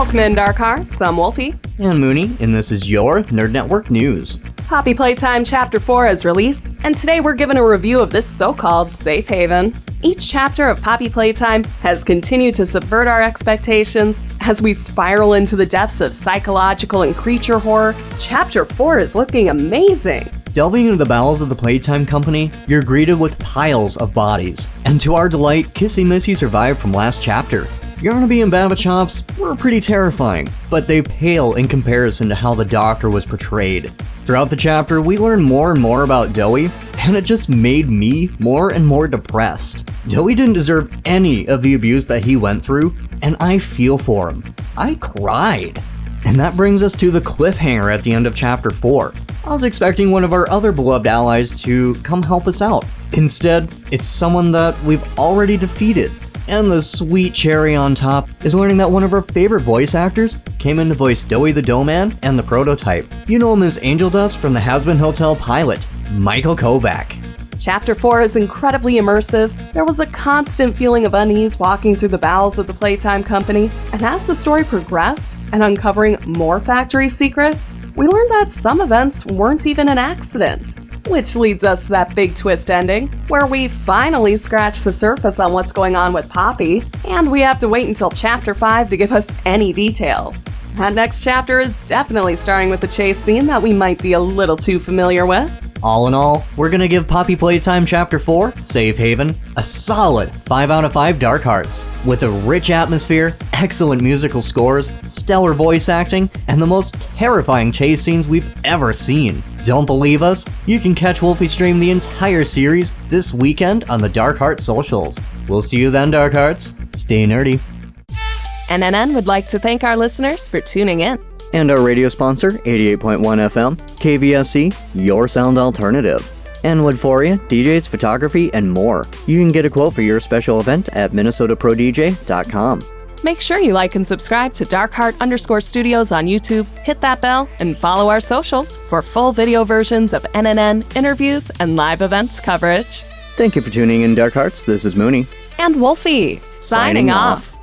Welcome in, Dark Hearts. I'm Wolfie. And Moony, and this is your Nerd Network News. Poppy Playtime Chapter 4 is released, and today we're giving a review of this so-called safe haven. Each chapter of Poppy Playtime has continued to subvert our expectations as we spiral into the depths of psychological and creature horror. Chapter 4 is looking amazing. Delving into the bowels of the Playtime Company, you're greeted with piles of bodies. And to our delight, Kissy Missy survived from last chapter. Yarnaby and Babachops were pretty terrifying, but they pale in comparison to how the Doctor was portrayed. Throughout the chapter, we learn more and more about Dowie, and it just made me more and more depressed. Dowie didn't deserve any of the abuse that he went through, and I feel for him. I cried. And that brings us to the cliffhanger at the end of Chapter 4. I was expecting one of our other beloved allies to come help us out. Instead, it's someone that we've already defeated. And the sweet cherry on top is learning that one of our favorite voice actors came in to voice Dowie the Dough-Man and the Prototype. You know him as Angel Dust from the Hazbin Hotel pilot, Michael Kovac. Chapter 4 is incredibly immersive. There was a constant feeling of unease walking through the bowels of the Playtime Company, and as the story progressed and uncovering more factory secrets, we learned that some events weren't even an accident. Which leads us to that big twist ending, where we finally scratch the surface on what's going on with Poppy, and we have to wait until Chapter 5 to give us any details. That next chapter is definitely starting with a chase scene that we might be a little too familiar with. All in all, we're gonna give Poppy Playtime Chapter 4, Safe Haven, a solid 5 out of 5 Dark Hearts, with a rich atmosphere, excellent musical scores, stellar voice acting, and the most terrifying chase scenes we've ever seen. Don't believe us? You can catch Wolfie stream the entire series this weekend on the Dark Heart socials. We'll see you then, Dark Hearts. Stay nerdy. NNN would like to thank our listeners for tuning in. And our radio sponsor, 88.1 FM, KVSC, your sound alternative. And Woodforia, DJs, photography, and more. You can get a quote for your special event at MinnesotaProDJ.com. Make sure you like and subscribe to DarkHeart_Studios on YouTube, hit that bell, and follow our socials for full video versions of NNN, interviews, and live events coverage. Thank you for tuning in, Dark Hearts. This is Moony. And Wolfie, signing off.